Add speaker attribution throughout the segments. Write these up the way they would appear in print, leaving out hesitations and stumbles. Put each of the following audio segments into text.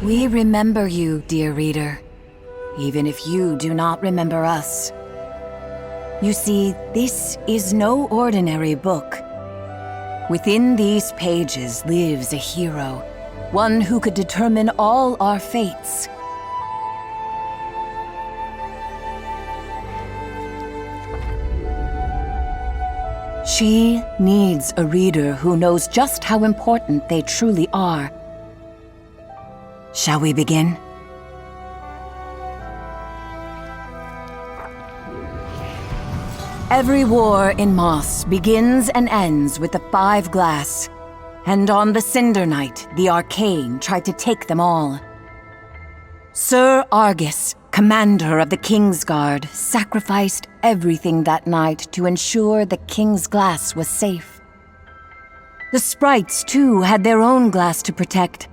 Speaker 1: We remember you, dear reader, even if you do not remember us. You see, this is no ordinary book. Within these pages lives a hero, one who could determine all our fates. She needs a reader who knows just how important they truly are. Shall we begin? Every war in Moss begins and ends with the Five Glass, and on the Cinder Night, the Arcane tried to take them all. Sir Argus, commander of the King's Guard, sacrificed everything that night to ensure the King's Glass was safe. The sprites, too, had their own glass to protect,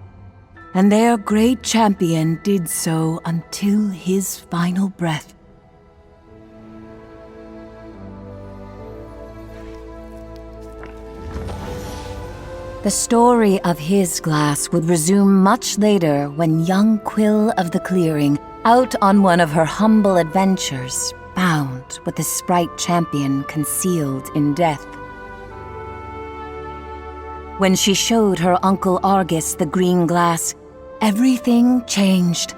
Speaker 1: and their great champion did so until his final breath. The story of his glass would resume much later when young Quill of the Clearing, out on one of her humble adventures, found what the sprite champion concealed in death. When she showed her uncle Argus the green glass, everything changed.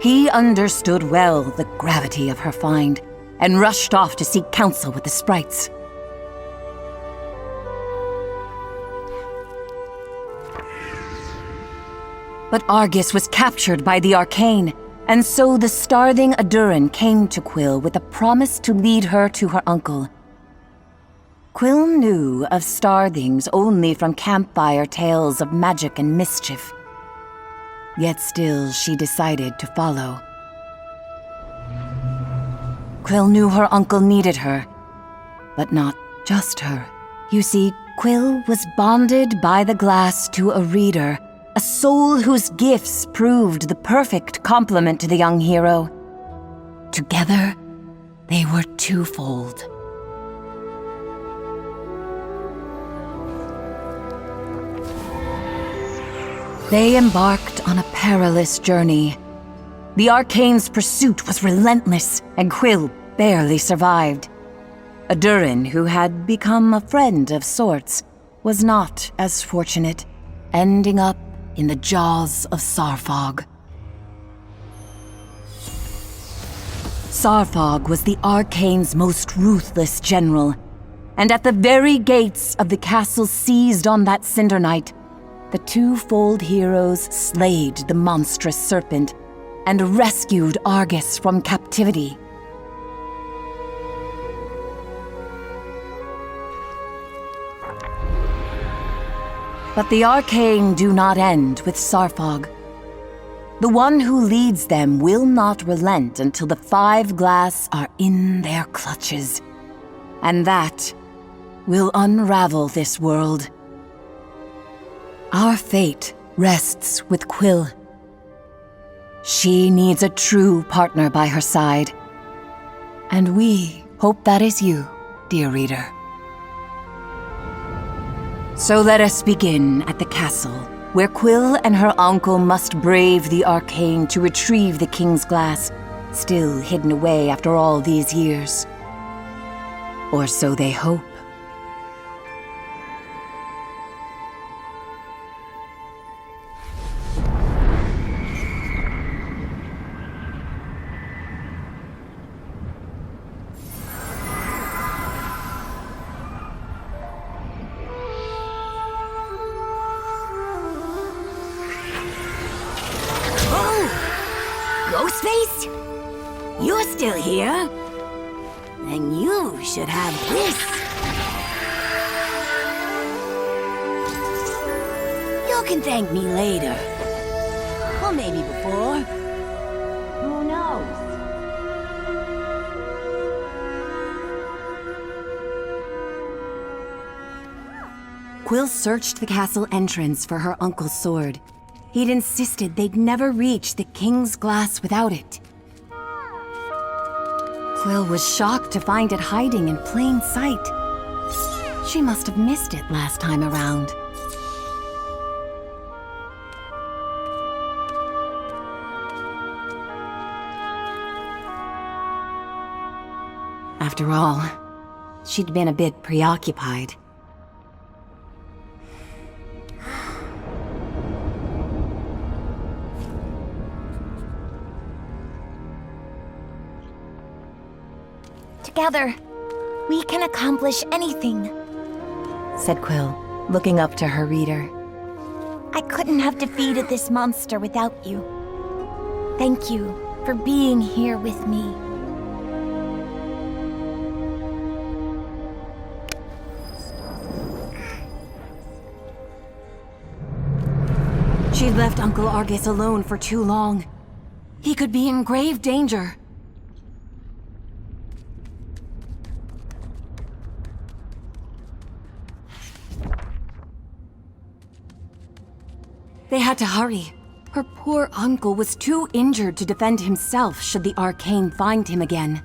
Speaker 1: He understood well the gravity of her find and rushed off to seek counsel with the sprites. But Argus was captured by the Arcane, and so the starving Adurin came to Quill with a promise to lead her to her uncle. Quill knew of starthings only from campfire tales of magic and mischief. Yet still she decided to follow. Quill knew her uncle needed her, but not just her. You see, Quill was bonded by the glass to a reader, a soul whose gifts proved the perfect complement to the young hero. Together, they were twofold. They embarked on a perilous journey. The Arcane's pursuit was relentless, and Quill barely survived. Adurin, who had become a friend of sorts, was not as fortunate, ending up in the jaws of Sarfog. Sarfog was the Arcane's most ruthless general, and at the very gates of the castle seized on that Cinder Night, the twofold heroes slayed the monstrous serpent and rescued Argus from captivity. But the Arcane do not end with Sarfog. The one who leads them will not relent until the Five Glass are in their clutches. And that will unravel this world. Our fate rests with Quill. She needs a true partner by her side. And we hope that is you, dear reader. So let us begin at the castle, where Quill and her uncle must brave the Arcane to retrieve the King's Glass, still hidden away after all these years. Or so they hope.
Speaker 2: Ghostface? You're still here? Then you should have this. You can thank me later. Or maybe before. Who knows?
Speaker 1: Quill searched the castle entrance for her uncle's sword. He'd insisted they'd never reach the King's Glass without it. Quill was shocked to find it hiding in plain sight. She must have missed it last time around. After all, she'd been a bit preoccupied.
Speaker 2: Together, we can accomplish anything,
Speaker 1: said Quill, looking up to her reader.
Speaker 2: I couldn't have defeated this monster without you. Thank you for being here with me.
Speaker 1: She'd left Uncle Argus alone for too long. He could be in grave danger. They had to hurry. Her poor uncle was too injured to defend himself should the Arcane find him again.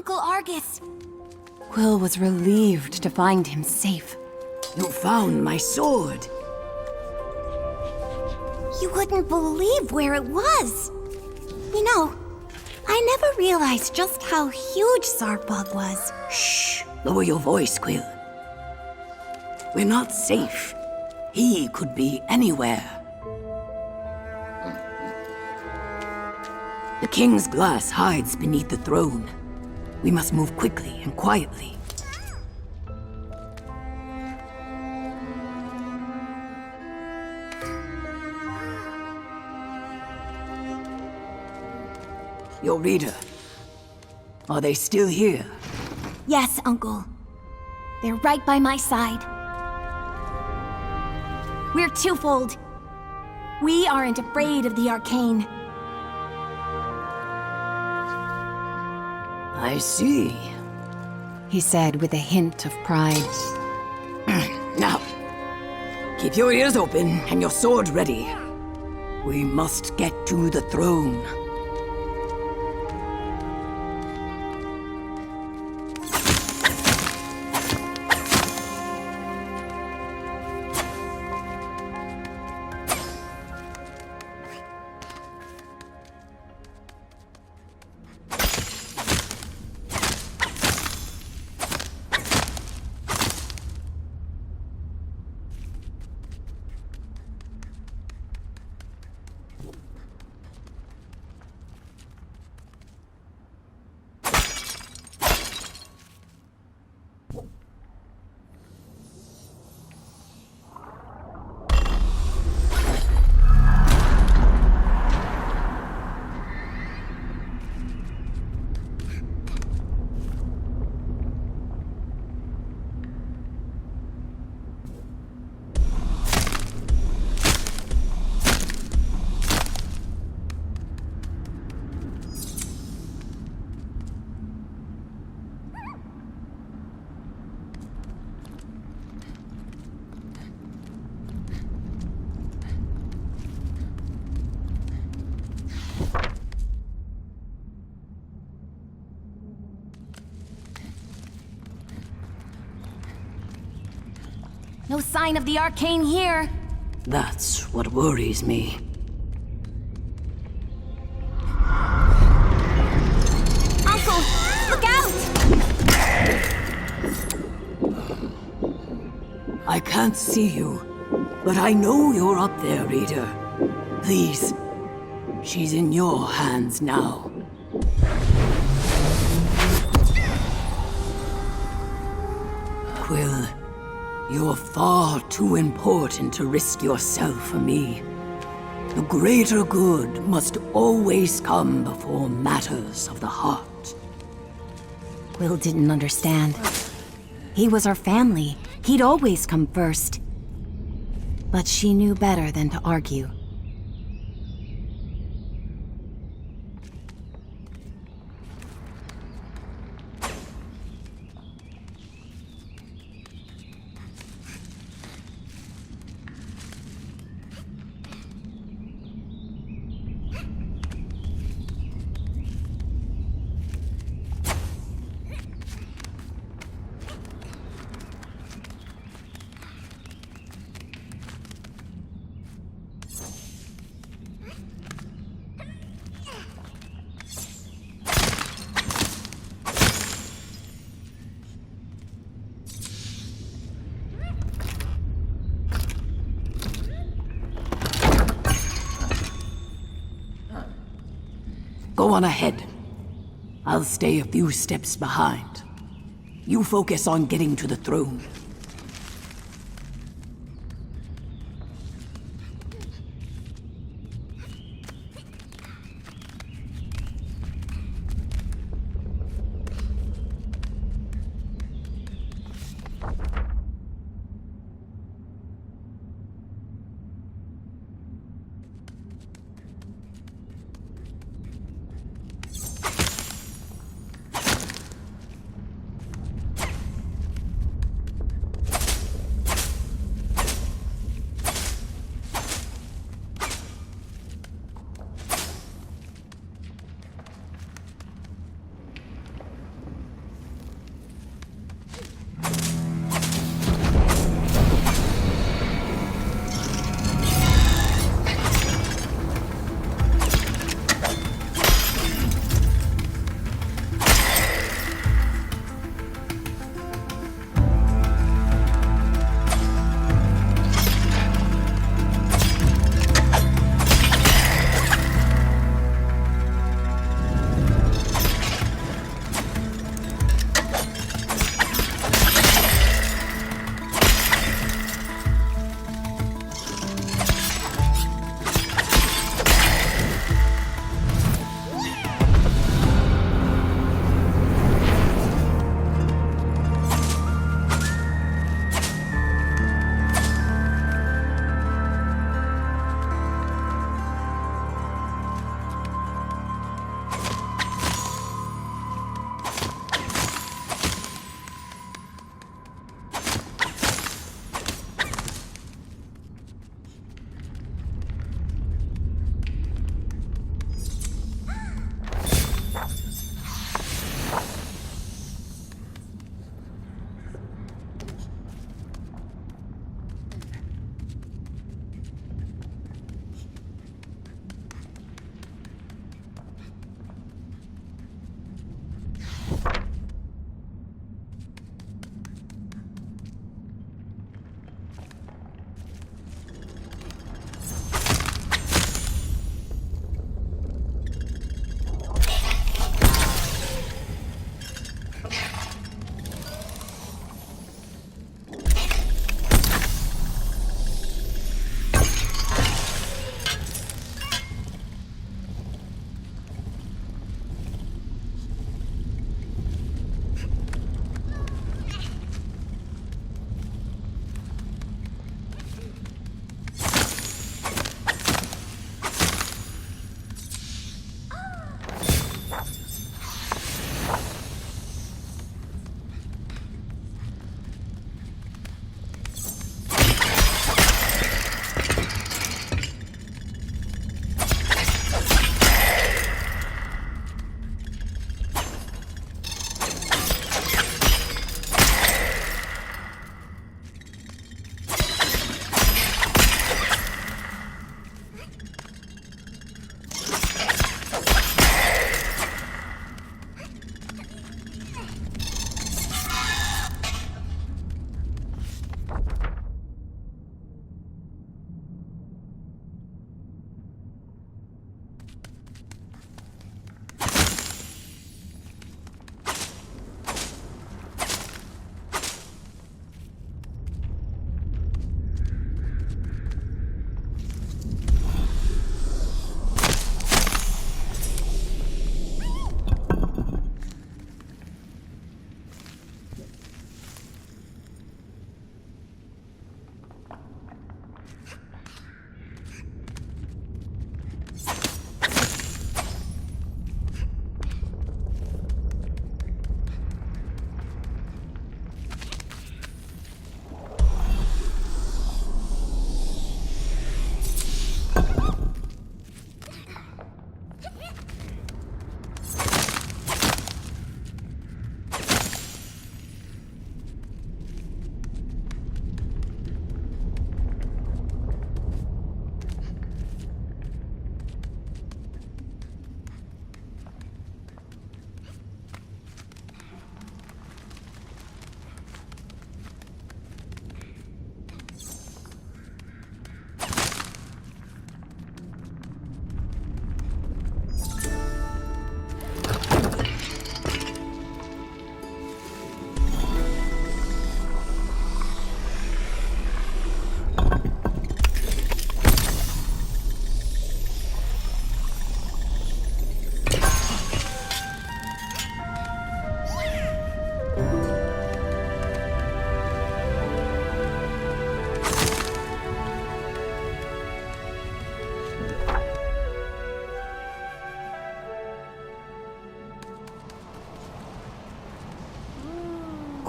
Speaker 2: Uncle Argus!
Speaker 1: Quill was relieved to find him safe.
Speaker 3: You found my sword.
Speaker 2: You wouldn't believe where it was. You know, I never realized just how huge Zartbog was.
Speaker 3: Shh! Lower your voice, Quill. We're not safe. He could be anywhere. The king's glass hides beneath the throne. We must move quickly and quietly. Your reader. Are they still here?
Speaker 2: Yes, Uncle. They're right by my side. We're twofold. We aren't afraid of the Arcane.
Speaker 3: I see,
Speaker 1: He said with a hint of pride.
Speaker 3: Now, keep your ears open and your sword ready. We must get to the throne.
Speaker 2: No sign of the Arcane here.
Speaker 3: That's what worries me.
Speaker 2: Uncle, look out!
Speaker 3: I can't see you, but I know you're up there, Reader. Please, she's in your hands now. Quill, you're far too important to risk yourself for me. The greater good must always come before matters of the heart.
Speaker 1: Quill didn't understand. He was her family. He'd always come first. But she knew better than to argue.
Speaker 3: Go on ahead. I'll stay a few steps behind. You focus on getting to the throne.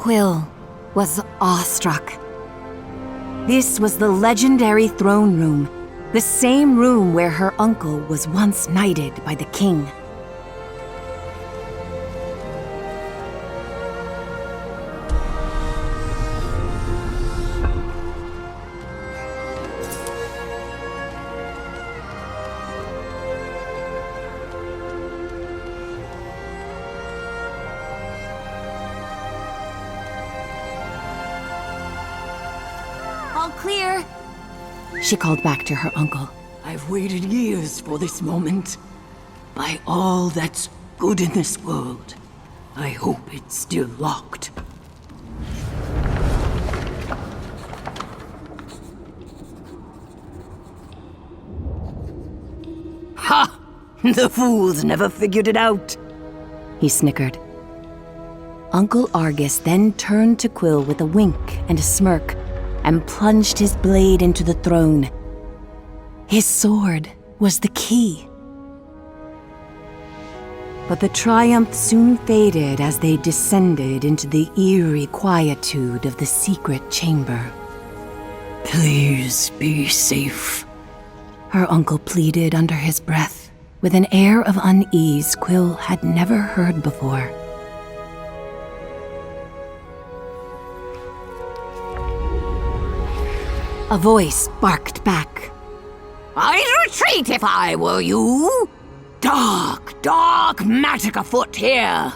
Speaker 1: Quill was awestruck. This was the legendary throne room, the same room where her uncle was once knighted by the king.
Speaker 2: All clear.
Speaker 1: She called back to her uncle.
Speaker 3: I've waited years for this moment. By all that's good in this world, I hope it's still locked. Ha! The fools never figured it out.
Speaker 1: He snickered. Uncle Argus then turned to Quill with a wink and a smirk and plunged his blade into the throne. His sword was the key. But the triumph soon faded as they descended into the eerie quietude of the secret chamber.
Speaker 3: Please be safe.
Speaker 1: Her uncle pleaded under his breath, with an air of unease Quill had never heard before. A voice barked back.
Speaker 3: I'd retreat if I were you. Dark magic afoot here.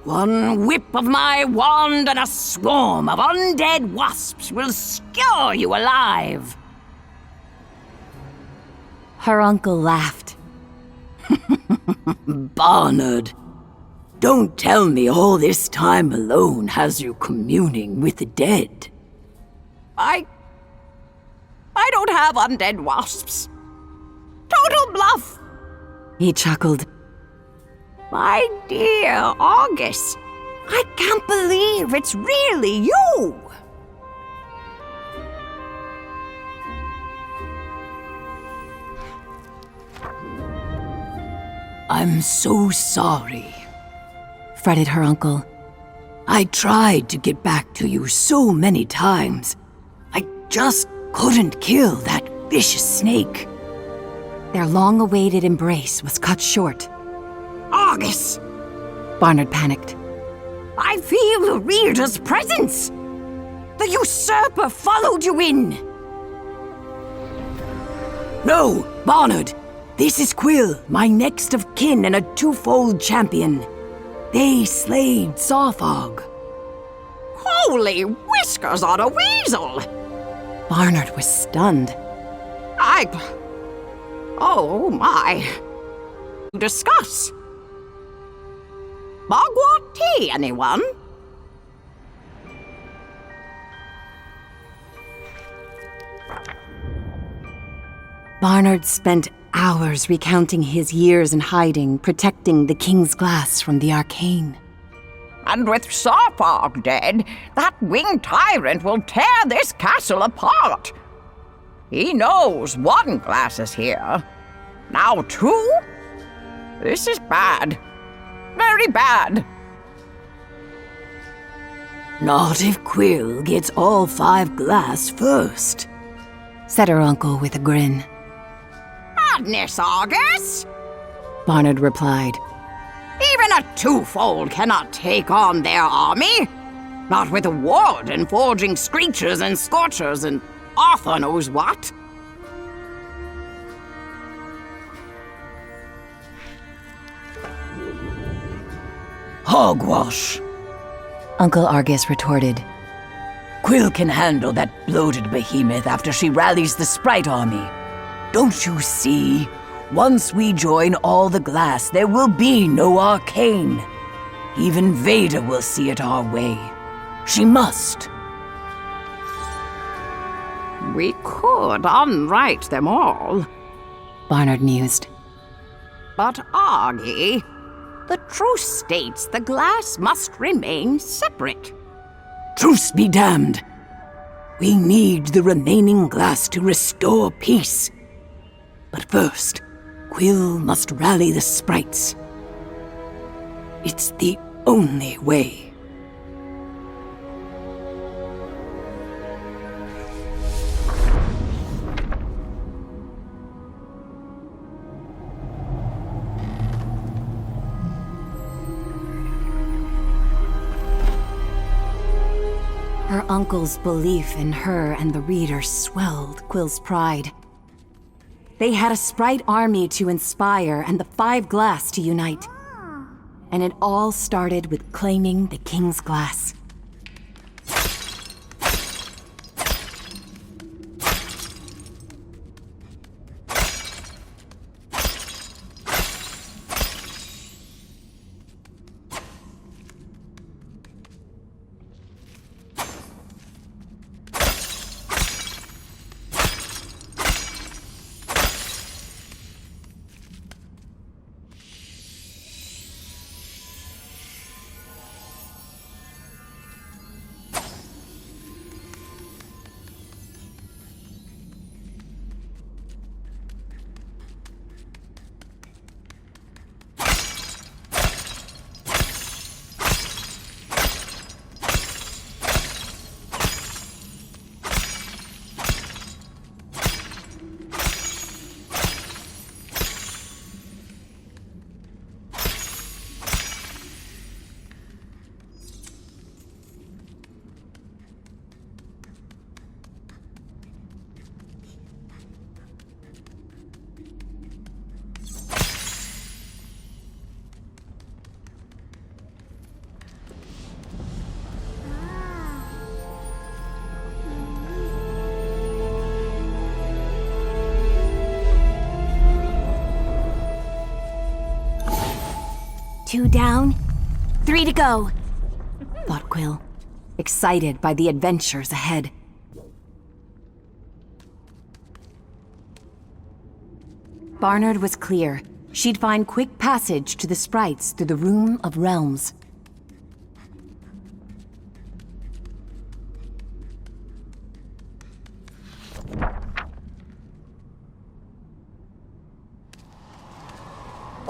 Speaker 3: One whip of my wand and a swarm of undead wasps will skewer you alive.
Speaker 1: Her uncle laughed.
Speaker 3: Barnard, don't tell me all this time alone has you communing with the dead. I don't have undead wasps. Total bluff.
Speaker 1: He chuckled.
Speaker 3: My dear August, I can't believe it's really you. I'm so sorry,
Speaker 1: fretted her uncle.
Speaker 3: I tried to get back to you so many times. I just couldn't kill that vicious snake.
Speaker 1: Their long-awaited embrace was cut short.
Speaker 3: Argus!
Speaker 1: Barnard panicked.
Speaker 3: I feel the reader's presence! The usurper followed you in! No, Barnard! This is Quill, my next of kin and a twofold champion. They slayed Sawfog. Holy whiskers on a weasel!
Speaker 1: Barnard was stunned.
Speaker 3: Oh my. Discuss. Bogwart tea, anyone?
Speaker 1: Barnard spent hours recounting his years in hiding, protecting the King's Glass from the Arcane.
Speaker 3: And with Sawfog dead, that winged tyrant will tear this castle apart. He knows one glass is here. Now two? This is bad. Very bad. Not if Quill gets all 5 glass first,
Speaker 1: said her uncle with a grin.
Speaker 3: Madness, Argus!
Speaker 1: Barnard replied.
Speaker 3: Even a twofold cannot take on their army. Not with a warden forging screechers and scorchers and Arthur knows what. Hogwash,
Speaker 1: Uncle Argus retorted.
Speaker 3: Quill can handle that bloated behemoth after she rallies the Sprite army. Don't you see? Once we join all the glass, there will be no Arcane. Even Vader will see it our way. She must. We could unwrite them all,
Speaker 1: Barnard mused.
Speaker 3: But Argy, the truce states the glass must remain separate. Truce be damned. We need the remaining glass to restore peace. But first, Quill must rally the sprites. It's the only way.
Speaker 1: uncle's belief in her and the reader swelled Quill's pride. They had a sprite army to inspire and the 5 glass to unite. And it all started with claiming the King's Glass.
Speaker 2: Two down, 3 to go,
Speaker 1: thought Quill, excited by the adventures ahead. Barnard was clear. She'd find quick passage to the sprites through the Room of Realms.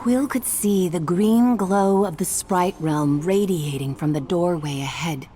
Speaker 1: Quill could see the green glow of the sprite realm radiating from the doorway ahead.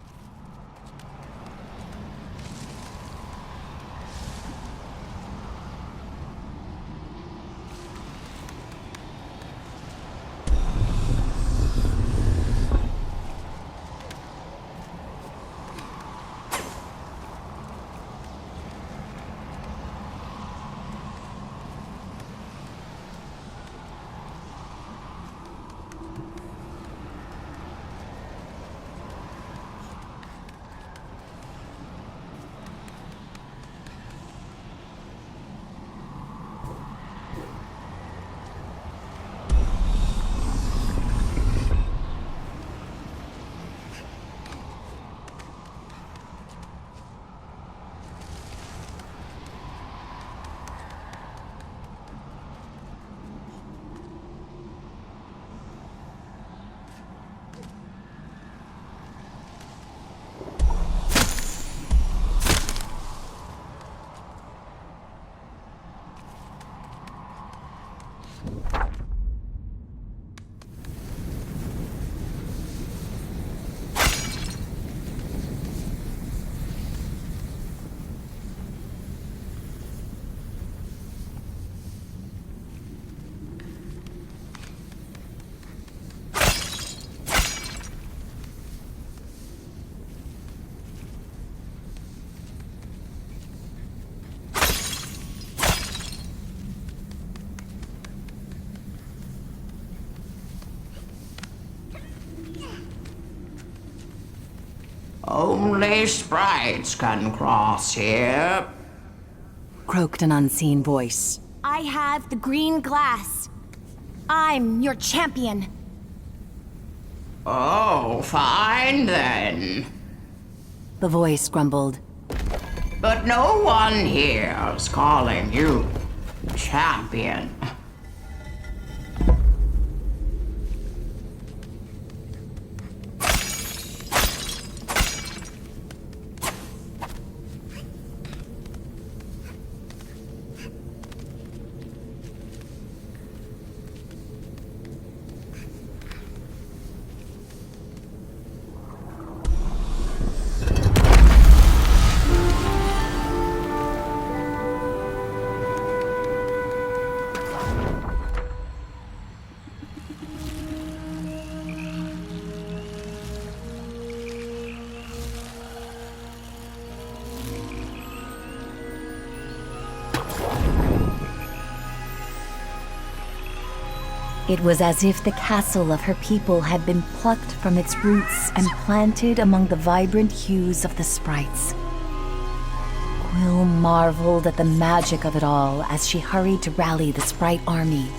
Speaker 3: Only sprites can cross here,
Speaker 1: Croaked an unseen voice.
Speaker 2: I have the green glass. I'm your champion.
Speaker 3: Oh, fine then.
Speaker 1: The voice grumbled.
Speaker 3: But no one here's calling you champion.
Speaker 1: It was as if the castle of her people had been plucked from its roots and planted among the vibrant hues of the sprites. Quill marveled at the magic of it all as she hurried to rally the sprite army.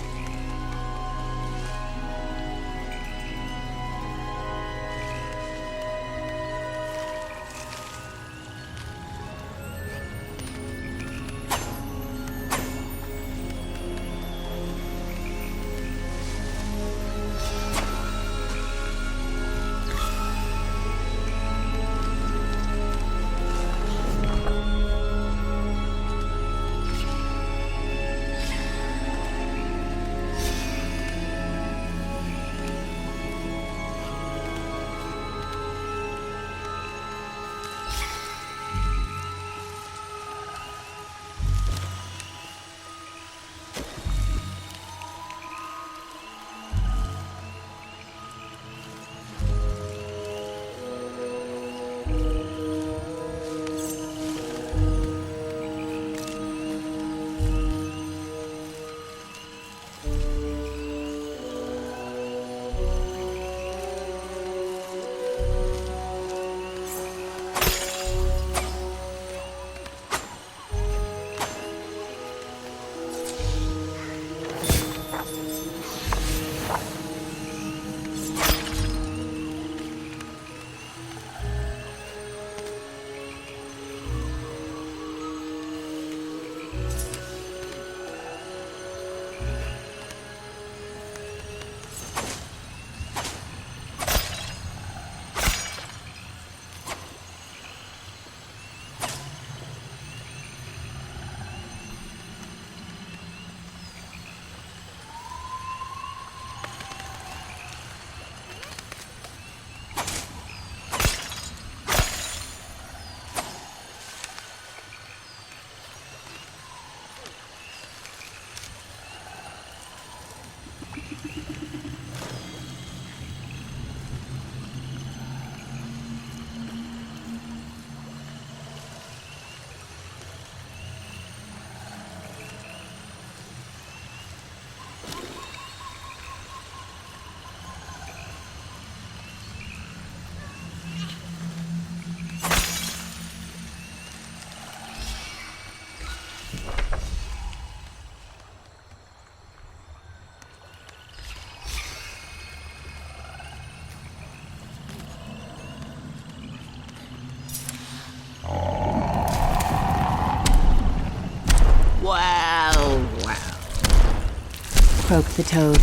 Speaker 1: Croaked the toad.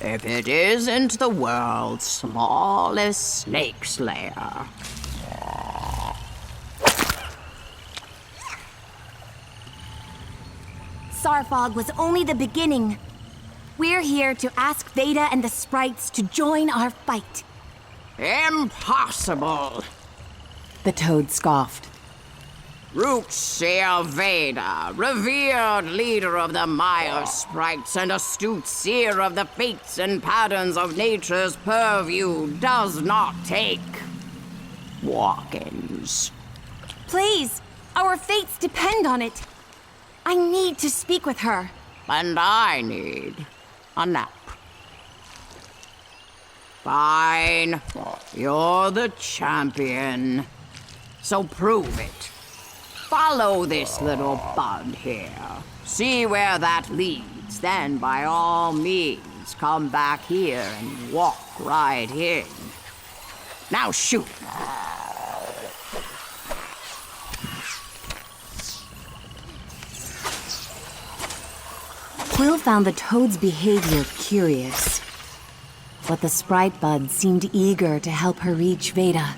Speaker 3: If it isn't the world's smallest snake slayer.
Speaker 2: Sarfog was only the beginning. We're here to ask Veda and the sprites to join our fight.
Speaker 3: Impossible!
Speaker 1: The toad scoffed.
Speaker 3: Root Seer Veda, revered leader of the Mire sprites and astute seer of the fates and patterns of nature's purview, does not take walk-ins.
Speaker 2: Please, our fates depend on it. I need to speak with her.
Speaker 3: And I need a nap. Fine, you're the champion, so prove it. Follow this little bud here. See where that leads. Then, by all means, come back here and walk right in. Now shoot.
Speaker 1: Quill found the toad's behavior curious, but the sprite bud seemed eager to help her reach Veda.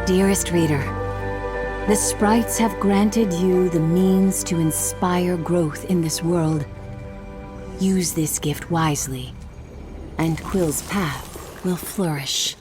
Speaker 1: Dearest reader, the sprites have granted you the means to inspire growth in this world. Use this gift wisely, and Quill's path will flourish.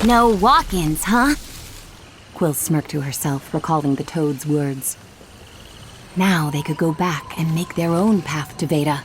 Speaker 2: No walk-ins, huh?
Speaker 1: Quill smirked to herself, recalling the toad's words. Now they could go back and make their own path to Veda.